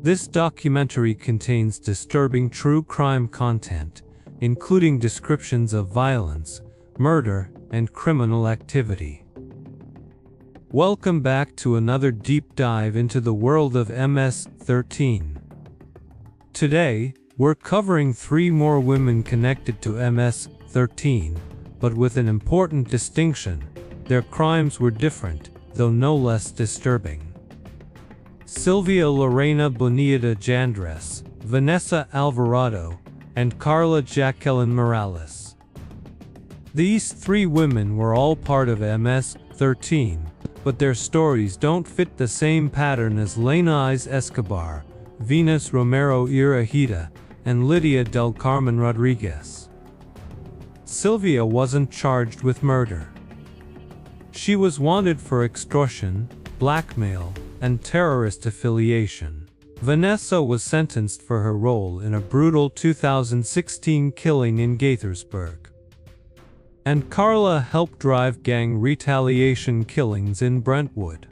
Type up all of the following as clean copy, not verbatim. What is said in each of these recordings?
This documentary contains disturbing true crime content, including descriptions of violence, murder, and criminal activity. Welcome back to another deep dive into the world of MS-13. Today, we're covering 3 more women connected to MS-13, but with an important distinction: their crimes were different, though no less disturbing. Sylvia Lorena Bonilla Jandres, Vanessa Alvarado, and Carla Jacqueline Morales. These 3 women were all part of MS-13, but their stories don't fit the same pattern as Lainez Escobar, Venus Romero Irahita, and Lydia del Carmen Rodriguez. Sylvia wasn't charged with murder. She was wanted for extortion, blackmail, and terrorist affiliation. Vanessa was sentenced for her role in a brutal 2016 killing in Gaithersburg. And Carla helped drive gang retaliation killings in Brentwood.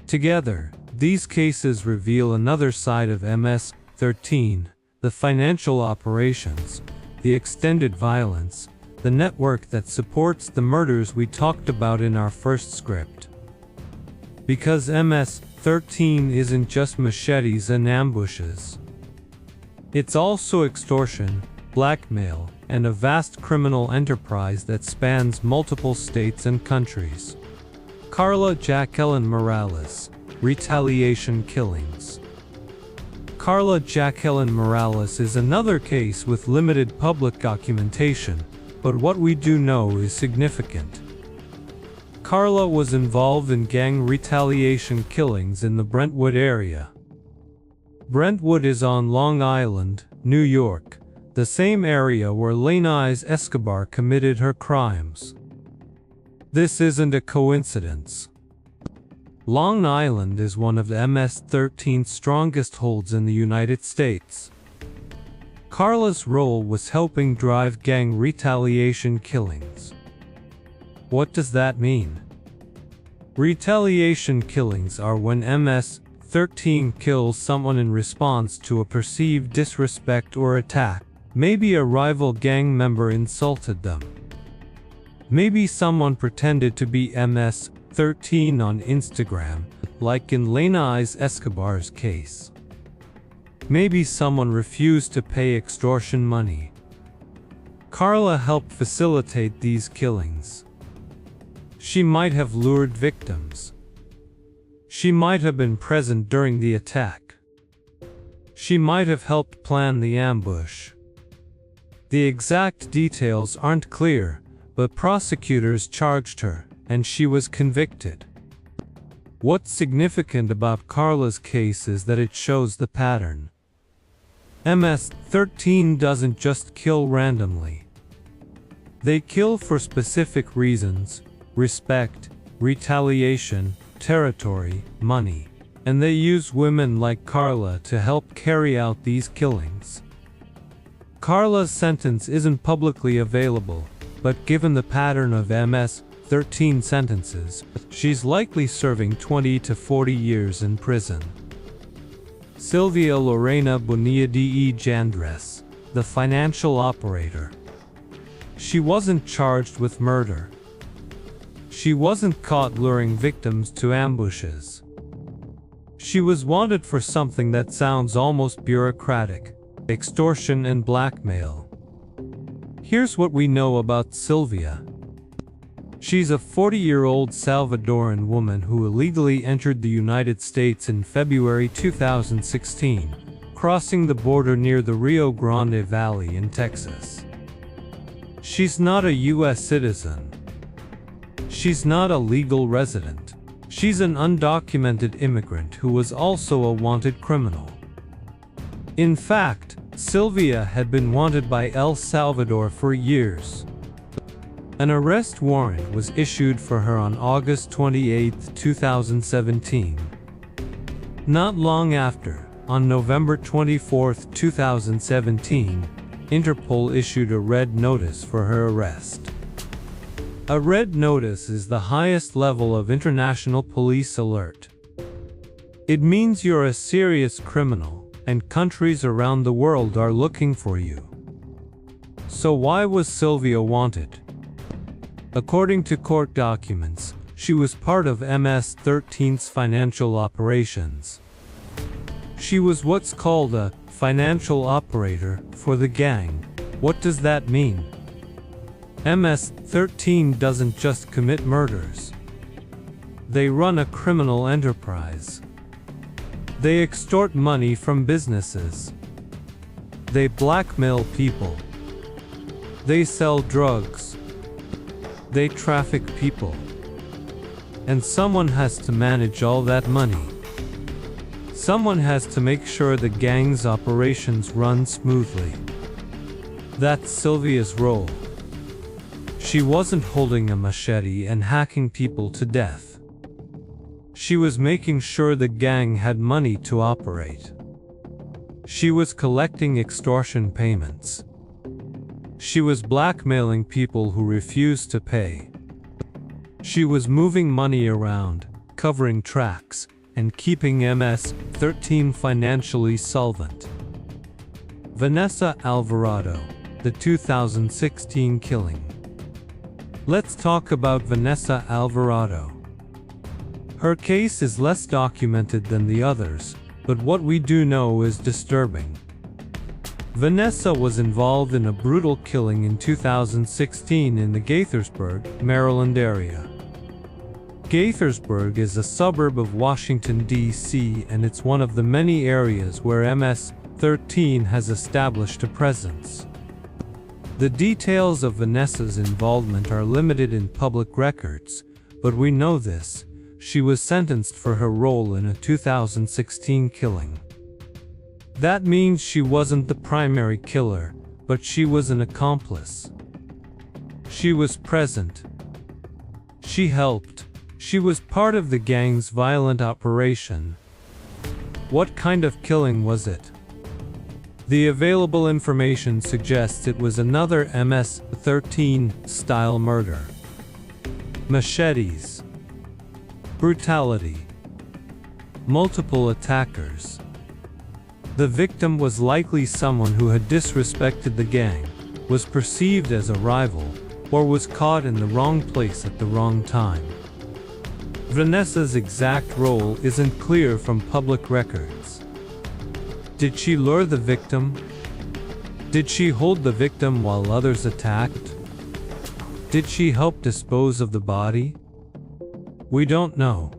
Together, these cases reveal another side of MS-13, the financial operations, the extended violence, the network that supports the murders we talked about in our first script. Because MS-13 isn't just machetes and ambushes. It's also extortion, blackmail, and a vast criminal enterprise that spans multiple states and countries. Carla Jacqueline Morales, retaliation killings. Carla Jacqueline Morales is another case with limited public documentation, but what we do know is significant. Carla was involved in gang retaliation killings in the Brentwood area. Brentwood is on Long Island, New York, the same area where Lainez Escobar committed her crimes. This isn't a coincidence. Long Island is one of the MS-13's strongest holds in the United States. Carla's role was helping drive gang retaliation killings. What does that mean? Retaliation killings are when MS-13 kills someone in response to a perceived disrespect or attack. Maybe a rival gang member insulted them. Maybe someone pretended to be MS-13 on Instagram, like in Lainez Escobar's case. Maybe someone refused to pay extortion money. Carla helped facilitate these killings. She might have lured victims. She might have been present during the attack. She might have helped plan the ambush. The exact details aren't clear, but prosecutors charged her, and she was convicted. What's significant about Carla's case is that it shows the pattern. MS-13 doesn't just kill randomly. They kill for specific reasons: respect, retaliation, territory, money. And they use women like Carla to help carry out these killings. Carla's sentence isn't publicly available, but given the pattern of MS-13 sentences, she's likely serving 20 to 40 years in prison. Sylvia Lorena Bonilla Jandres, the financial operator. She wasn't charged with murder. She wasn't caught luring victims to ambushes. She was wanted for something that sounds almost bureaucratic: extortion and blackmail. Here's what we know about Sylvia. She's a 40-year-old Salvadoran woman who illegally entered the United States in February 2016, crossing the border near the Rio Grande Valley in Texas. She's not a U.S. citizen. She's not a legal resident. She's an undocumented immigrant who was also a wanted criminal. In fact, Sylvia had been wanted by El Salvador for years. An arrest warrant was issued for her on August 28, 2017. Not long after, on November 24, 2017, Interpol issued a red notice for her arrest. A red notice is the highest level of international police alert. It means you're a serious criminal, and countries around the world are looking for you. So why was Sylvia wanted? According to court documents, she was part of MS-13's financial operations. She was what's called a financial operator for the gang. What does that mean? MS-13 doesn't just commit murders. They run a criminal enterprise. They extort money from businesses. They blackmail people. They sell drugs. They traffic people. And someone has to manage all that money. Someone has to make sure the gang's operations run smoothly. That's Sylvia's role. She wasn't holding a machete and hacking people to death. She was making sure the gang had money to operate. She was collecting extortion payments. She was blackmailing people who refused to pay. She was moving money around, covering tracks, and keeping MS-13 financially solvent. Vanessa Alvarado, the 2016 killing. Let's talk about Vanessa Alvarado. Her case is less documented than the others, but what we do know is disturbing. Vanessa was involved in a brutal killing in 2016 in the Gaithersburg, Maryland area. Gaithersburg is a suburb of Washington, D.C., and it's one of the many areas where MS-13 has established a presence. The details of Vanessa's involvement are limited in public records, but we know this: she was sentenced for her role in a 2016 killing. That means she wasn't the primary killer, but she was an accomplice. She was present. She helped. She was part of the gang's violent operation. What kind of killing was it? The available information suggests it was another MS-13 style murder. Machetes. Brutality. Multiple attackers. The victim was likely someone who had disrespected the gang, was perceived as a rival, or was caught in the wrong place at the wrong time. Vanessa's exact role isn't clear from public records. Did she lure the victim? Did she hold the victim while others attacked? Did she help dispose of the body? We don't know.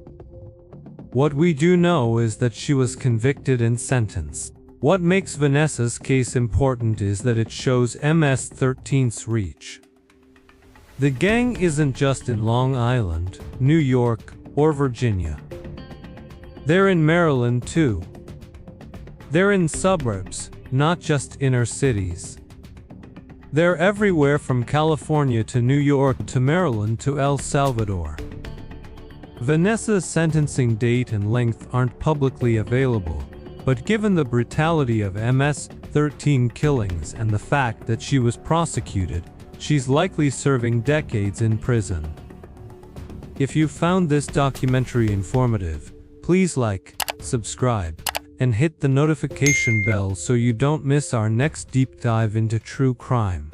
What we do know is that she was convicted and sentenced. What makes Vanessa's case important is that it shows MS-13's reach. The gang isn't just in Long Island, New York, or Virginia. They're in Maryland too. They're in suburbs, not just inner cities. They're everywhere from California to New York to Maryland to El Salvador. Vanessa's sentencing date and length aren't publicly available, but given the brutality of MS-13 killings and the fact that she was prosecuted, she's likely serving decades in prison. If you found this documentary informative, please like, subscribe, and hit the notification bell so you don't miss our next deep dive into true crime.